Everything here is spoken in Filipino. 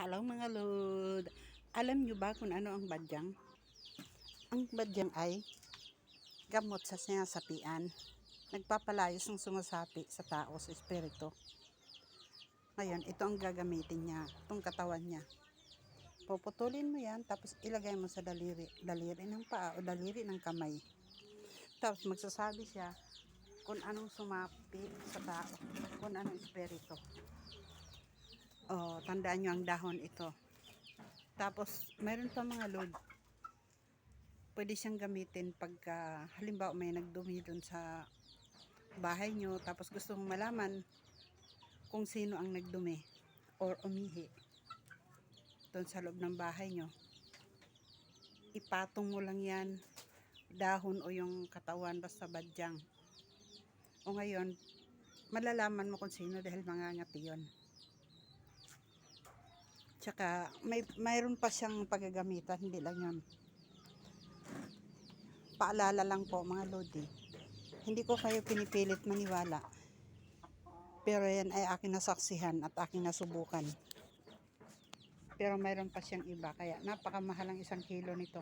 Hello mga lod! Alam nyo ba kung ano ang badyang? Ang badyang ay gamot sa sinasapian. Nagpapalayos ng sumasapi sa tao, sa espiritu. Ngayon, ito ang gagamitin niya, itong katawan niya. Puputulin mo yan, tapos ilagay mo sa daliri. Daliri ng paa o daliri ng kamay. Tapos magsasabi siya kung anong sumapi sa tao, kung anong espiritu. O, tandaan nyo ang dahon ito. Tapos, mayroon pa mga load. Pwede siyang gamitin pagka, halimbawa may nagdumi dun sa bahay nyo, tapos gusto mong malaman kung sino ang nagdumi or umihi dun sa loob ng bahay nyo. Ipatong mo lang yan, dahon o yung katawan, basta badyang. O ngayon, malalaman mo kung sino dahil mangangati yun. Tsaka, mayroon pa siyang paggagamitan, hindi lang yun. Paalala lang po mga lodi, hindi ko kayo pinipilit maniwala, pero yan ay aking nasaksihan at aking nasubukan. Pero mayroon pa siyang iba, kaya napakamahal ang 1 kilo nito.